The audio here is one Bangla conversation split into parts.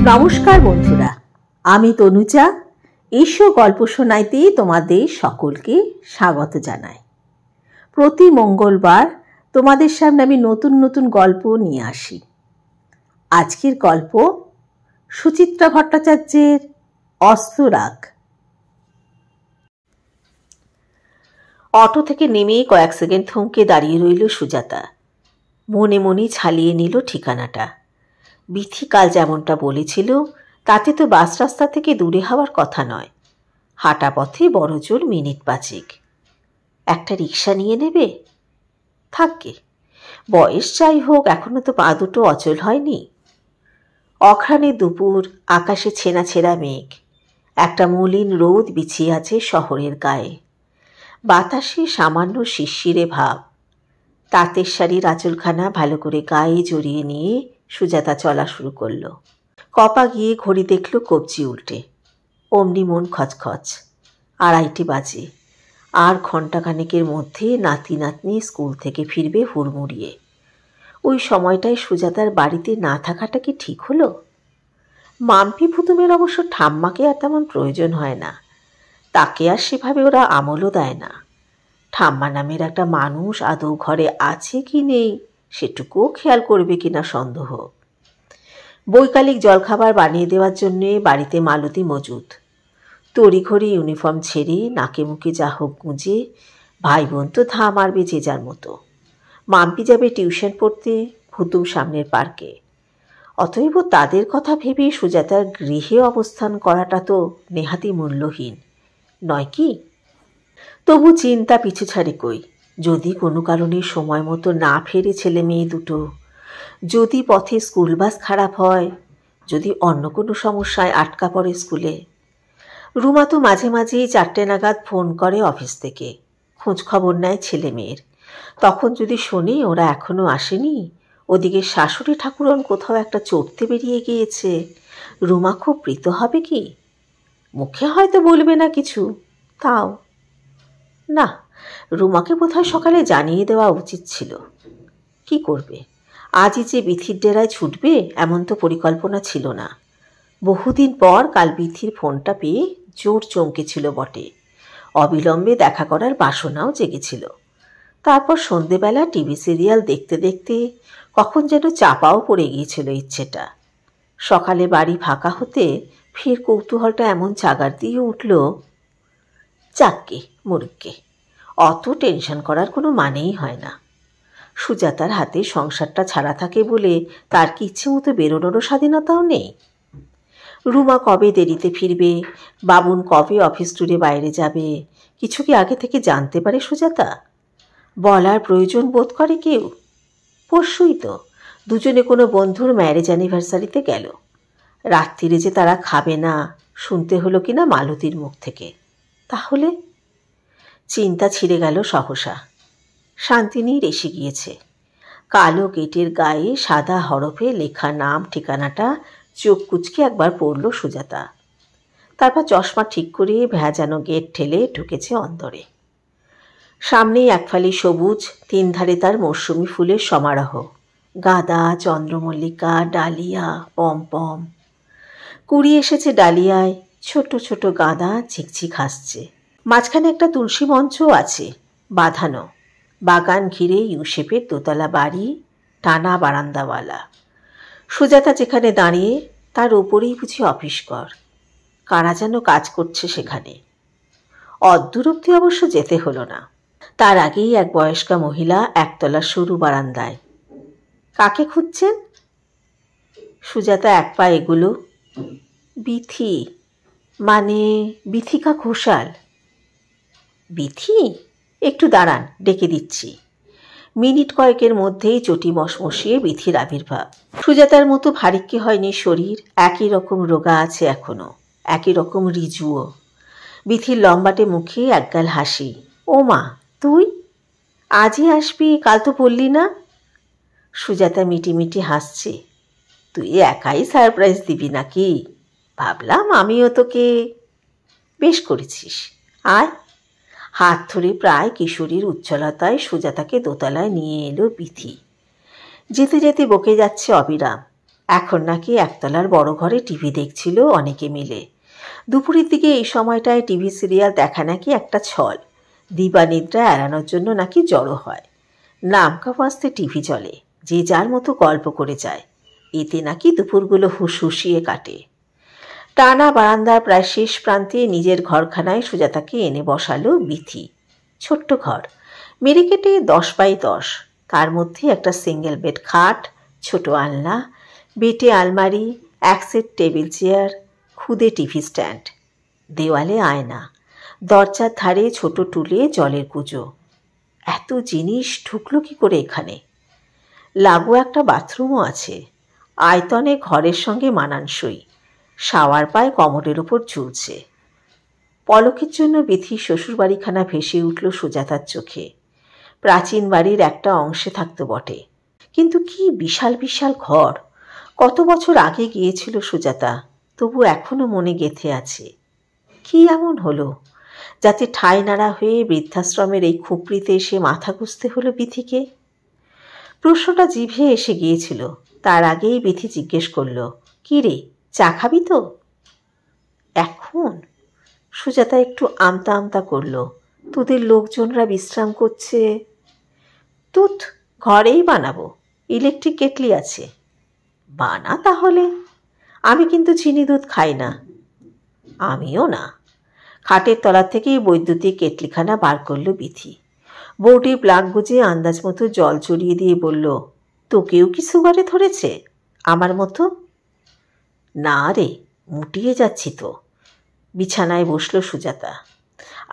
নমস্কার বন্ধুরা, আমি তনুজা। এসো গল্প শোনাইতে তোমাদের সকলকে স্বাগত জানাই। প্রতি মঙ্গলবার তোমাদের সামনে আমি নতুন নতুন গল্প নিয়ে আসি। আজকের গল্প সুচিত্রা ভট্টাচার্যের অস্ত্ররাগ। অটো থেকে নেমে কয়েক সেকেন্ড থমকে দাঁড়িয়ে রইল সুজাতা। মনে মনে ছালিয়ে নিল ঠিকানাটা। বিথি কাল যেমনটা বলেছিল তাতে তো বাস রাস্তা থেকে দূরে হওয়ার কথা নয়। হাঁটা পথে বড় জোর মিনিট 5। একটা রিক্সা নিয়ে নেবে? থাকবে, বয়স যাই হোক, এখনো তো পা দুটো অচল হয়নি। অঘ্রাণে দুপুর, আকাশে ছেঁড়া ছেঁড়া মেঘ, একটা মলিন রোদ বিছিয়ে আছে শহরের গায়ে। বাতাসে সামান্য শিরশিরে ভাব। তাঁতের শাড়ির আঁচলখানা ভালো করে গায়ে জড়িয়ে নিয়ে সুজাতা চলা শুরু করল। কপা গিয়ে ঘড়ি দেখল কবজি উল্টে। অমনি মন খচখচ। 2:30 বাজে। আর ঘণ্টাখানেকের মধ্যে নাতি নাতনি স্কুল থেকে ফিরবে হুড়মুড়িয়ে। ওই সময়টায় সুজাতার বাড়িতে না থাকাটা কি ঠিক হলো? মাম্পি ভুতুমের অবশ্য ঠাম্মাকে আর তেমন প্রয়োজন হয় না। তাকে আর সেভাবে ওরা আমলও দেয় না। ঠাম্মা নামের একটা মানুষ আদৌ ঘরে আছে কি নেই সেটুকুও খেয়াল করবে কিনা সন্দেহ। বৈকালিক জলখাবার বানিয়ে দেওয়ার জন্যে বাড়িতে মালতী মজুদ। তড়িঘড়ি ইউনিফর্ম ছেড়ে নাকে মুখে যা হোক গুঁজে ভাই বোন তো ধা মারবে যে যার মতো। মাম্পি যাবে টিউশন পড়তে ভুতুম সামনের পার্কে। অতএব তাদের কথা ভেবে সুজাতার গৃহে অবস্থান করাটা তো নেহাতি মূল্যহীন নয় কি? তবু চিন্তা পিছু ছাড়ে কই। যদি কোনো কারণে সময় মতো না ফেরে ছেলে মেয়ে দুটো, যদি পথে স্কুল বাস খারাপ হয়, যদি অন্য কোনো সমস্যায় আটকা পড়ে স্কুলে। রুমা তো মাঝে মাঝেই 4টে নাগাদ ফোন করে অফিস থেকে, খোঁজ খবর নেয় ছেলে মেয়ের। তখন যদি শোনে ওরা এখনো আসেনি, ওদিকে শাশুড়ি ঠাকুরন কোথাও একটা চড়তে বেরিয়ে গিয়েছে, রুমা খুব প্রীত হবে কি? মুখে হয়তো বলবে না কিছু, তাও না, রুমাকে বোধহয় সকালে জানিয়ে দেওয়া উচিত ছিল। কি করবে, আজই যে বিথির ডেরায় ছুটবে এমন তো পরিকল্পনা ছিল না। বহুদিন পর কাল বিথির ফোনটা পেয়ে জোর চমকেছিল বটে। অবিলম্বে দেখা করার বাসনাও জেগেছিল। তারপর সন্ধেবেলা টিভি সিরিয়াল দেখতে দেখতে কখন যেন চাপাও পড়ে গিয়েছিল ইচ্ছেটা। সকালে বাড়ি ফাঁকা হতে ফের কৌতূহলটা এমন চাগার দিয়ে উঠল, যাকগে মুরুক্কে, অত টেনশন করার কোনো মানেই হয় না। সুজাতার হাতে সংসারটা ছাড়া থাকে বলে তার কি ইচ্ছে মতো বেরোনোরও স্বাধীনতাও নেই? রুমা কবে দেরিতে ফিরবে, বাবুন কবে অফিস ট্যুরে বাইরে যাবে, কিছু কি আগে থেকে জানতে পারে সুজাতা? বলার প্রয়োজন বোধ করে কেউ? পরশুই তো দুজনে কোনো বন্ধুর ম্যারেজ অ্যানিভার্সারিতে গেল। রাত্রিরে যে তারা খাবে না শুনতে হলো কিনা মালতীর মুখ থেকে। তাহলে চিন্তা ছিঁড়ে গেল সহসা। শান্তিনীর এসে গিয়েছে। কালো গেটের গায়ে সাদা হরফে লেখা নাম ঠিকানাটা চোখ কুচকে একবার পড়ল সুজাতা। তারপর চশমা ঠিক করে ভেজানো গেট ঠেলে ঢুকেছে অন্দরে। সামনেই একফালি সবুজ, 3 ধারে তার মৌসুমি ফুলের সমারোহ। গাঁদা, চন্দ্রমল্লিকা, ডালিয়া, পমপম। কুড়ি এসেছে ডালিয়ায়, ছোট ছোট গাঁদা ঝিকঝিক হাসছে। মাঝখানে একটা তুলসী মঞ্চও আছে বাঁধানো। বাগান ঘিরে ইউশেপের দোতলা বাড়ি, টানা বারান্দাওয়ালা। সুজাতা যেখানে দাঁড়িয়ে তার ওপরেই বুঝি অফিস ঘর। কারা যেন কাজ করছে সেখানে। অদ্দূর অব্দি অবশ্য যেতে হলো না। তার আগেই এক বয়স্কা মহিলা একতলার সরু বারান্দায়। কাকে খুঁজছেন? সুজাতা এক পা এগুলো। বিথি, মানে বিথিকা ঘোষাল। বিথি? একটু দাঁড়ান, ডেকে দিচ্ছি। মিনিট কয়েকের মধ্যেই চটি মশমশিয়ে বিথির আবির্ভাব। সুজাতার মতো ভারিক্কি হয়নি শরীর, একই রকম রোগা আছে এখনো, একই রকম রিজুও। বিথির লম্বাটে মুখে একগাল হাসি। ও মা, তুই আজই আসবি, কাল তো বললি না? সুজাতা মিটিমিটি হাসছে। তুই একাই সারপ্রাইজ দিবি নাকি? ভাবলাম আমিও তোকে। বেশ করেছিস, আয়। হাত ধরে প্রায় কিশোরীর উচ্ছলতায় সুজাতাকে দোতলায় নিয়ে এলো বিথি। যেতে যেতে বকে যাচ্ছে অবিরাম, এখন নাকি একতলার বড় ঘরে টিভি দেখছিল অনেকে মিলে। দুপুরের দিকে এই সময়টায় টিভি সিরিয়াল দেখা নাকি একটা ছল, দিবানিদ্রা এড়ানোর জন্য নাকি জড়ো হয়। নামকাওয়াস্তে টিভি চলে, যে যার মতো গল্প করে যায়, এতে নাকি দুপুরগুলো হুসহুসিয়ে কাটে। টানা বারান্দার প্রায় শেষ প্রান্তে নিজের ঘরখানায় সুজাতাকে এনে বসালো বিথি। ছোট্ট ঘর, মেরে কেটে 10x10, তার মধ্যে একটা সিঙ্গেল বেড খাট, ছোট আলনা, বেটে আলমারি, এক সেট টেবিল চেয়ার, খুদে টিভি স্ট্যান্ড, দেওয়ালে আয়না, দরজার ধারে ছোট টুলে জলের কুজো। এত জিনিস ঢুকলো কি করে এখানে? লাগো একটা বাথরুমও আছে, আয়তনে ঘরের সঙ্গে মানানসই। শাওয়ার পায় কমোডের ওপর ঝুলছে। পলকের জন্য বিথি শ্বশুরবাড়িখানা ভেসে উঠল সুজাতার চোখে। প্রাচীন বাড়ির একটা অংশে থাকতো বটে, কিন্তু কি বিশাল বিশাল ঘর! কত বছর আগে গিয়েছিল সুজাতা, তবু এখনো মনে গেঁথে আছে। কি এমন হলো যাতে ঠাই নাড়া হয়ে বৃদ্ধাশ্রমের এই খুপড়িতে এসে মাথা গুঁজতে হলো বিথিকে? প্রশ্নটা জিভে এসে গিয়েছিল, তার আগেই বিথি জিজ্ঞেস করল, কি রে, চা খাবি তো? এখন? সুজাতা একটু আমতা আমতা করল। তোদের লোকজনরা বিশ্রাম করছে। তুত, ঘরেই বানাবো, ইলেকট্রিক কেটলি আছে। বানা তাহলে। আমি কিন্তু চিনি দুধ খাই না। আমিও না। খাটের তলা থেকে বৈদ্যুতিক কেটলিখানা বার করল বিথি। বউটি প্লাগ গুজে আন্দাজ মতো জল চড়িয়ে দিয়ে বলল, তোকেও কি সুগারে ধরেছে আমার মতো? না রে, মুটিয়ে যাচ্ছি তো। বিছানায় বসল সুজাতা।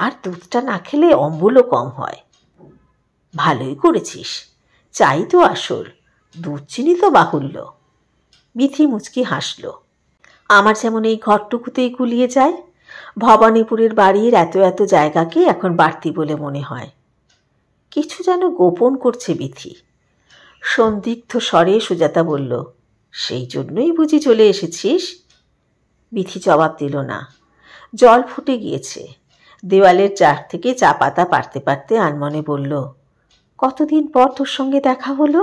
আর দুধটা না খেলে অম্বলও কম হয়। ভালোই করেছিস, চাই তো আসল, দুধ চিনি তো বাহুল্য। বিথি মুচকি হাসল। আমার যেমন এই ঘরটুকুতেই গুলিয়ে যায়। ভবানীপুরের বাড়ির এত এত জায়গাকে এখন বাড়তি বলে মনে হয়। কিছু যেন গোপন করছে বিথি। সন্দিগ্ধ স্বরে সুজাতা বলল, সেই জন্যই বুঝি চলে এসেছিস? বিথি জবাব দিল না। জল ফুটে গিয়েছে। দেওয়ালের চার থেকে চা পাতা পারতে পারতে আনমনে বলল, কতদিন পর তোর সঙ্গে দেখা হলো?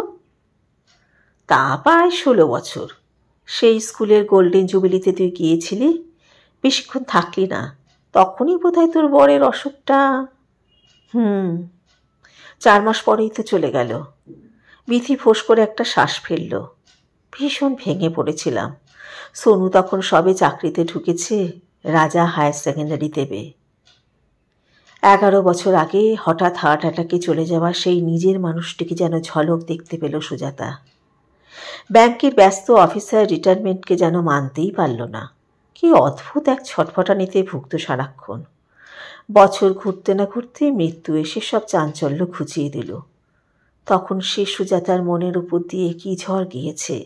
তা প্রায় 16 বছর। সেই স্কুলের গোল্ডেন জুবিলিতে তুই গিয়েছিলি, বেশিক্ষণ থাকলি না। তখনই বোধহয় তোর বরের অসুখটা। 4 মাস পরেই তো চলে গেল। বিথি ফোঁস করে একটা শ্বাস ফেলল। ভীষণ ভেঙে পড়েছিলাম। সোনু তখন সবে চাকরিতে ঢুকেছে, রাজা হায়ার সেকেন্ডারি দেবে। 11 বছর আগে হঠাৎ হার্ট অ্যাটাকে চলে যাওয়া সেই নিজের মানুষটিকে যেন ঝলক দেখতে পেল সুজাতা। ব্যাংকের ব্যস্ত অফিসার রিটায়ারমেন্টকে যেন মানতেই পারল না। কি অদ্ভুত এক ছটফটানিতে ভুগত সারাক্ষণ। বছর ঘুরতে না ঘুরতে মৃত্যু এসে সব চাঞ্চল্য ঘুচিয়ে দিল। তখন সে সুজাতার মনের উপর দিয়ে কি ঝড় গিয়েছে।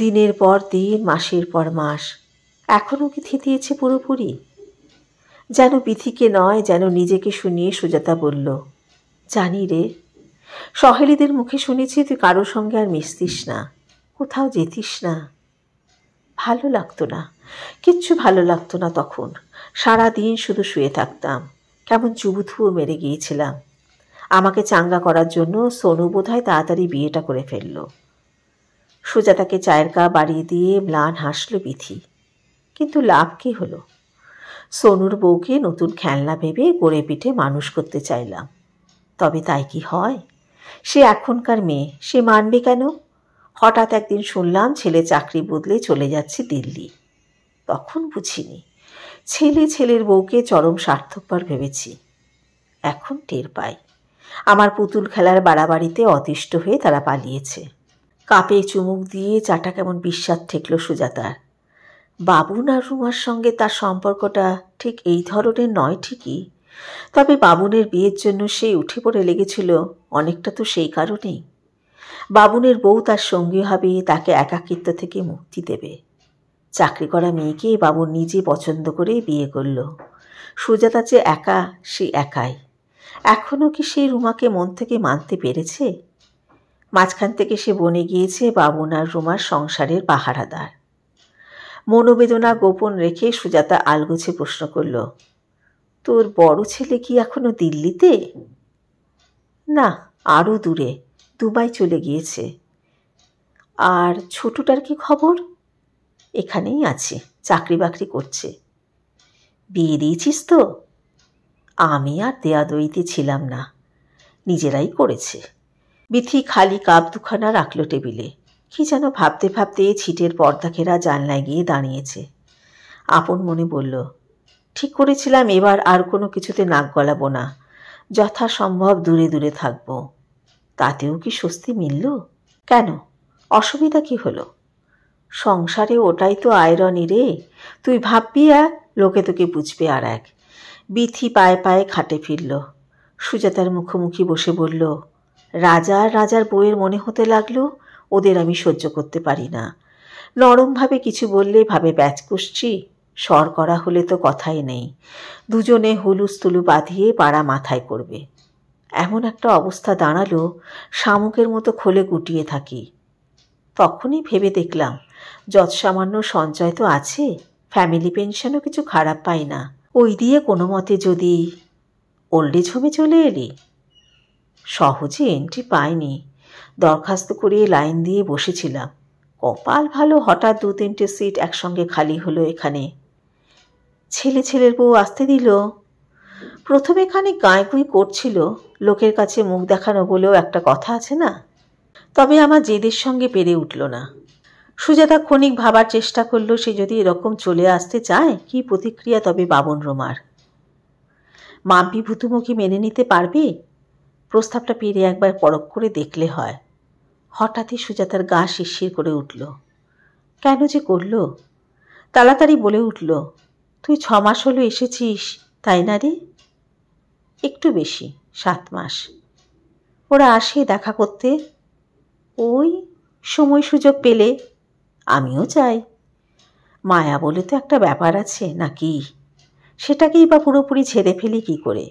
দিনের পর দিন, মাসের পর মাস। এখনও কি থিতিয়েছে পুরোপুরি? যেন বিথিকে নয়, যেন নিজেকে শুনিয়ে সুজাতা বলল, জানি রে, সহেলিদের মুখে শুনেছি তুই কারোর সঙ্গে আর মিশতিস না, কোথাও যেতিস না। ভালো লাগতো না, কিচ্ছু ভালো লাগতো না তখন। সারা দিন শুধু শুয়ে থাকতাম, কেমন চুবুথুবু মেরে গিয়েছিলাম। আমাকে চাঙ্গা করার জন্য সোনু বোধহয় তাড়াতাড়ি বিয়েটা করে ফেলল। সুজাতাকে চায়ের কাপ বাড়িয়ে দিয়ে ম্লান হাসল বিথি। কিন্তু লাভ কি হলো? সোনুর বউকে নতুন খেলনা ভেবে গড়ে পিঠে মানুষ করতে চাইলাম, তবে তাই কি হয়? সে এখনকার মেয়ে, সে মানবে কেন? হঠাৎ একদিন শুনলাম ছেলে চাকরি বদলে চলে যাচ্ছে দিল্লি। তখন বুঝিনি, ছেলে ছেলের বউকে চরম স্বার্থপর ভেবেছি। এখন টের পাই আমার পুতুল খেলার বাড়াবাড়িতে অতিষ্ঠ হয়ে তারা পালিয়েছে। কাপে চুমুক দিয়ে চাটা কেমন বিস্বাদ ঠেকল সুজাতার। বাবুন আর রুমার সঙ্গে তার সম্পর্কটা ঠিক এই ধরনের নয় ঠিকই, তবে বাবুনের বিয়ের জন্য সে উঠে পড়ে লেগেছিল অনেকটা তো সেই কারণেই। বাবুনের বউ তার সঙ্গী হবে, তাকে একাকিত্ব থেকে মুক্তি দেবে। চাকরি করা মেয়েকে বাবুন নিজে পছন্দ করে বিয়ে করল। সুজাতা যে একা, সে একাই। এখনও কি সেই রুমাকে মন থেকে মানতে পেরেছে? মাঝখান থেকে সে বনে গিয়েছে বাবুন আর রুমার সংসারের পাহারাদার। মনোবেদনা গোপন রেখে সুজাতা আলগোছে প্রশ্ন করল, তোর বড় ছেলে কি এখনো দিল্লিতে? না, আরও দূরে, দুবাই চলে গিয়েছে। আর ছোটটার কি খবর? এখানেই আছে, চাকরি বাকরি করছে। বিয়ে দিয়েছিস তো? আমি আর দেয়াদইতে ছিলাম না, নিজেরাই করেছে। বিথি খালি কাপ দুখানা রাখল টেবিলে। কি যেন ভাবতে ভাবতে ছিটের পর্দা ঘেরা জানলায় গিয়ে দাঁড়িয়েছে। আপন মনে বলল, ঠিক করেছিলাম এবার আর কোনো কিছুতে নাক গলাবো না, যথাসম্ভব দূরে দূরে থাকবো। তাতেও কি স্বস্তি মিলল? কেন, অসুবিধা কি হলো? সংসারে ওটাই তো আয়রনি রে। তুই ভাববি এক, লোকে তোকে বুঝবে আর এক। বিথি পায়ে পায়ে খাটে ফিরল। সুজাতার মুখোমুখি বসে বলল, রাজার রাজার বউয়ের মনে হতে লাগলো ওদের আমি সহ্য করতে পারি না। নরমভাবে কিছু বললে ভাবে ব্যাচ কষছি, স্বর করা হলে তো কথাই নেই, দুজনে হুলুস্থুলু বাঁধিয়ে পাড়া মাথায় করবে। এমন একটা অবস্থা দাঁড়ালো, শামুকের মতো খোলে গুটিয়ে থাকি। তখনই ভেবে দেখলাম, যৎসামান্য সঞ্চয় তো আছে, ফ্যামিলি পেনশনও কিছু খারাপ পাই না, ওই দিয়ে কোনো মতে যদি। ওল্ড এজ হোমে চলে এলি? সহজে এন্ট্রি পাইনি, দরখাস্ত করিয়ে লাইন দিয়ে বসেছিলাম। কপাল ভালো, হঠাৎ 2-3টে সিট একসঙ্গে খালি হলো এখানে। ছেলের বউ আসতে দিল। প্রথমে খানিক গাঁয়গুঁই করছিল, লোকের কাছে মুখ দেখানো বলেও একটা কথা আছে না। তবে আমার জেদের সঙ্গে পেরে উঠল না। সুজাতা ক্ষণিক ভাবার চেষ্টা করল, সে যদি এরকম চলে আসতে চায়, কি প্রতিক্রিয়া তবে বাবন রোমার? মাম্পি ভূতুমুখী মেনে নিতে পারবে? প্রস্তাবটা পেরে একবার পরখ করে দেখলে হয়। হঠাৎই সুজাতার গা শিরশির করে উঠল। কেন যে করল? তাড়াতাড়ি বলে উঠল, তুই 6 মাস হলো এসেছিস, তাই না রে? একটু বেশি, 7 মাস। ওরা আসে দেখা করতে? ওই সময় সুযোগ পেলে। আমিও চাই। মায়া বলে তো একটা ব্যাপার আছে নাকি, সেটাকেই বা পুরোপুরি ছেড়ে ফেলি কি করে?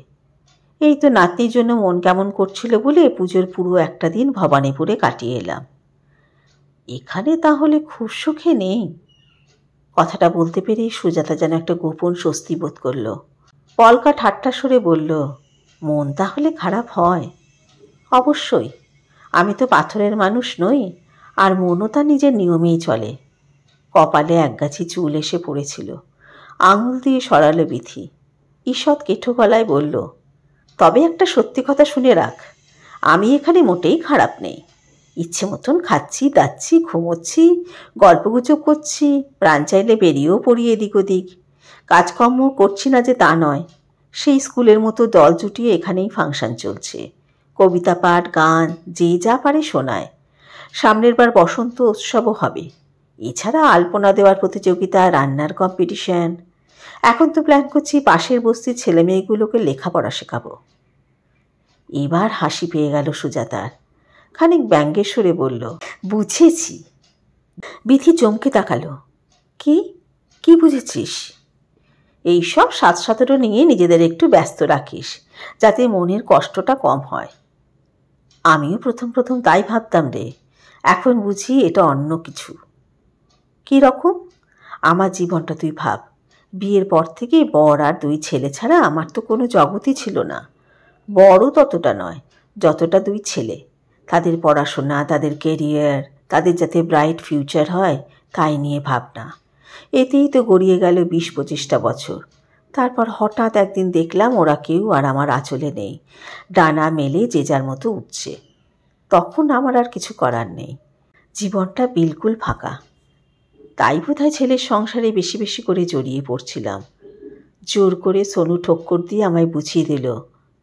এই তো নাতনির জন্য মন কেমন করছিল বলে পুজোর পুরো একটা দিন ভবানীপুরে কাটিয়ে এলাম। এখানে তাহলে খুব সুখে নেই? কথাটা বলতে পেরেই সুজাতা যেন একটা গোপন স্বস্তি বোধ করল। পলকা ঠাট্টা সুরে বলল, মন তাহলে খারাপ হয়? অবশ্যই, আমি তো পাথরের মানুষ নই, আর মনও তার নিজের নিয়মেই চলে। কপালে একগাছি চুল এসে পড়েছিল, আঙুল দিয়ে সরালো বিথি। ঈষৎ কেঠো গলায় বলল, তবে একটা সত্যি কথা শুনে রাখ, আমি এখানে মোটেই খারাপ নেই। ইচ্ছে মতন খাচ্ছি, দাচ্ছি, ঘুমোচ্ছি, গল্পগুজব করছি, প্রাণ চাইলে বেরিয়েও পড়ি এদিক ওদিক। কাজকর্ম করছি না যে তা নয়, সেই স্কুলের মতো দল জুটিয়ে এখানেই ফাংশন চলছে। কবিতা পাঠ, গান, যে যা পারে শোনায়। সামনের বার বসন্ত উৎসবও হবে। এছাড়া আলপনা দেওয়ার প্রতিযোগিতা, রান্নার কম্পিটিশন। এখন তো প্ল্যান করছি পাশের বস্তির ছেলেমেয়েগুলোকে লেখাপড়া শেখাবো। এবার হাসি পেয়ে গেল সুজাতার। খানিক ব্যঙ্গের সুরে বলল, বুঝেছি। বিথি চমকে তাকালো। কি কি বুঝেছিস? এইসব 7-17 নিয়ে নিজেদের একটু ব্যস্ত রাখিস, যাতে মনের কষ্টটা কম হয়। আমিও প্রথম তাই ভাবতাম রে, এখন বুঝি এটা অন্য কিছু। কী রকম? আমার জীবনটা তুই ভাব, বিয়ের পর থেকে বর আর 2 ছেলে ছাড়া আমার তো কোনো জগতই ছিল না। বড়ও ততটা নয় যতটা 2 ছেলে। তাদের পড়াশোনা, তাদের কেরিয়ার, তাদের যাতে ব্রাইট ফিউচার হয় তাই নিয়ে ভাবনা। এতেই তো গড়িয়ে গেল 20-25টা বছর। তারপর হঠাৎ একদিন দেখলাম ওরা কেউ আর আমার আঁচলে নেই, ডানা মেলে যে যার মতো উঠছে। তখন আমার আর কিছু করার নেই, জীবনটা বিলকুল ফাঁকা। তাই বোধহয় ছেলের সংসারে বেশি বেশি করে জড়িয়ে পড়ছিলাম। জোর করে সোনু ঠক্কর দিয়ে আমায় বুঝিয়ে দিল,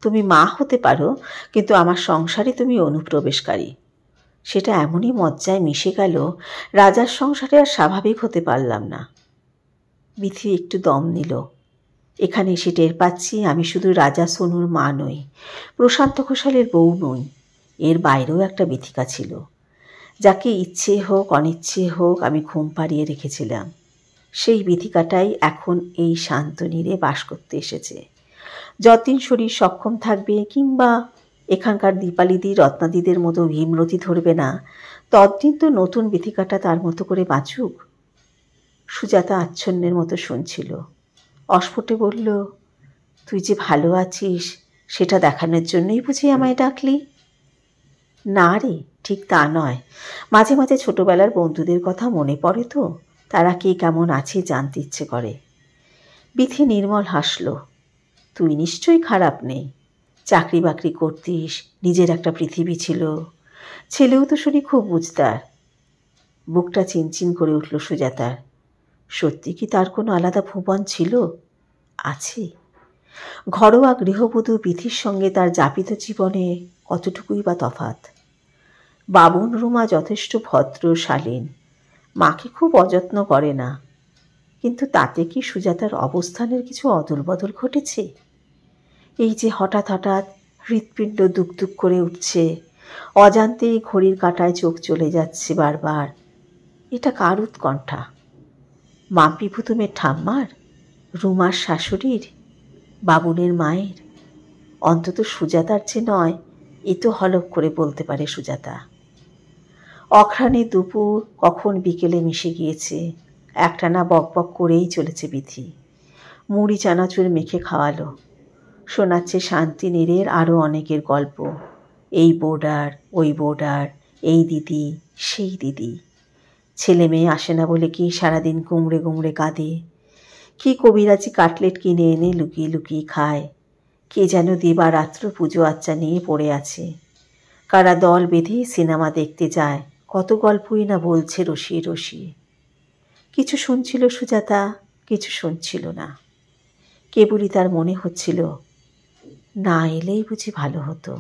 তুমি মা হতে পারো, কিন্তু আমার সংসারে তুমি অনুপ্রবেশকারী। সেটা এমনই মজ্জায় মিশে গেল, রাজার সংসারে আর স্বাভাবিক হতে পারলাম না। বিথি একটু দম নিল। এখানে এসে টের পাচ্ছি আমি শুধু রাজা সোনুর মা নই, প্রশান্ত ঘোষালের বউ নই। এর বাইরেও একটা বিথিকা ছিল, যাকে ইচ্ছে হোক অনিচ্ছে হোক আমি ঘুম পাড়িয়ে রেখেছিলাম। সেই বিথিকাটাই এখন এই শান্ত নীড়ে বাস করতে এসেছে। যতদিন শরীর সক্ষম থাকবে, কিংবা এখানকার দীপালিদি রত্নাদিদের মতো ভীমরতি ধরবে না, ততদিন তো নতুন বিথিকাটা তার মতো করে বাঁচুক। সুজাতা আচ্ছন্নের মতো শুনছিল। অস্ফুটে বলল, তুই যে ভালো আছিস সেটা দেখানোর জন্যই বুঝি আমায় ডাকলি? না রে, ঠিক তা নয়। মাঝে মাঝে ছোটবেলার বন্ধুদের কথা মনে পড়ে তো, তারা কে কেমন আছে জানতে ইচ্ছে করে। বিথি নির্মল হাসল। তুই নিশ্চয়ই খারাপ নেই, চাকরি বাকরি করতিস, নিজের একটা পৃথিবী ছিল, ছেলেও তো শুনি খুব বুঝতার। বুকটা চিনচিন করে উঠল সুজাতার। সত্যি কি তার কোনো আলাদা ভুবন ছিল? আছে। ঘরোয়া গৃহবধূ বিথির সঙ্গে তার যাপিত জীবনে কতটুকুই বা তফাৎ। বাবুন রুমা যথেষ্ট ভদ্র শালীন, মাকে খুব অযত্ন করে না, কিন্তু তাতে কি সুজাতার অবস্থানের কিছু অদল বদল ঘটেছে? এই যে হঠাৎ হঠাৎ হৃৎপিণ্ড দুক করে উঠছে, অজান্তেই ঘড়ির কাঁটায় চোখ চলে যাচ্ছে বারবার, এটা কার উৎকণ্ঠা? মাম্পি ভুতুমের ঠাম্মার, রুমার শাশুড়ির, বাবুনের মায়ের? অন্তত সুজাতার যে নয়, এ তো হলফ করে বলতে পারে সুজাতা। অঘ্রাণে দুপুর কখন বিকেলে মিশে গিয়েছে, একটানা বকবক করেই চলেছে বিথি। মুড়ি চানাচুর মেখে খাওয়ালো, শোনাচ্ছে শান্তিনীরের আরও অনেকের গল্প। এই বোর্ডার, ওই বোর্ডার, এই দিদি, সেই দিদি। ছেলে মেয়ে আসে না বলে কি সারাদিন গুমড়ে গুমড়ে কাঁদে। কি কবিরাজি কাটলেট কিনে এনে লুকিয়ে লুকিয়ে খায়। কে যেন দিবারাত্র পুজো আচ্চা নিয়ে পড়ে আছে। কারা দল বেঁধে সিনেমা দেখতে যায়, কত গল্পই না বলছে রসিয়ে রসিয়ে। কিছু শুনছিল সুজাতা, কিছু শুনছিল না। কেবলই তার মনে হচ্ছিল, না এলেই বুঝি ভালো হতো,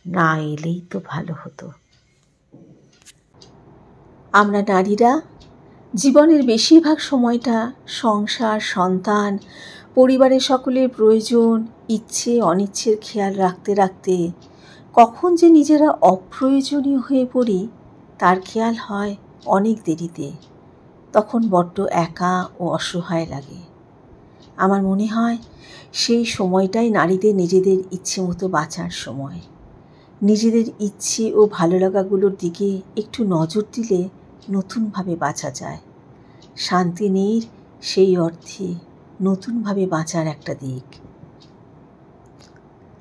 না এলেই তো ভালো হতো। আমরা নারীরা জীবনের বেশিরভাগ সময়টা সংসার, সন্তান, পরিবারের সকলের প্রয়োজন, ইচ্ছে অনিচ্ছের খেয়াল রাখতে রাখতে কখন যে নিজেরা অপ্রয়োজনীয় হয়ে পড়ি তার খেয়াল হয় অনেক দেরিতে। তখন বড্ড একা ও অসহায় লাগে। আমার মনে হয় সেই সময়টাই নারীদের নিজেদের ইচ্ছে মতো বাঁচার সময়। নিজেদের ইচ্ছে ও ভালো লাগাগুলোর দিকে একটু নজর দিলে নতুনভাবে বাঁচা যায়। শান্তিনীর সেই অর্থে নতুনভাবে বাঁচার একটা দিক।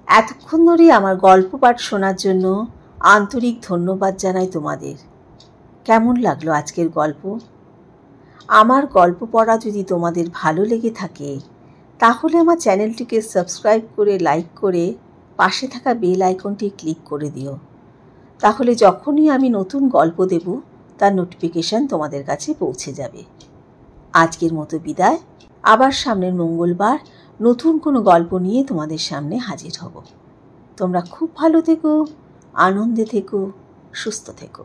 এতক্ষণ ধরে আমার গল্প পাঠ শোনার জন্য আন্তরিক ধন্যবাদ জানাই তোমাদের। কেমন লাগলো আজকের গল্প? আমার গল্প পড়া যদি তোমাদের ভালো লেগে থাকে তাহলে আমার চ্যানেলটিকে সাবস্ক্রাইব করে লাইক করে পাশে থাকা বেল আইকনটি ক্লিক করে দিও। তাহলে যখনই আমি নতুন গল্প দেব তার নোটিফিকেশন তোমাদের কাছে পৌঁছে যাবে। আজকের মতো বিদায়। আবার সামনের মঙ্গলবার নতুন কোনো গল্প নিয়ে তোমাদের সামনে হাজির হব। তোমরা খুব ভালো থেকো, আনন্দে থেকো, সুস্থ থেকো।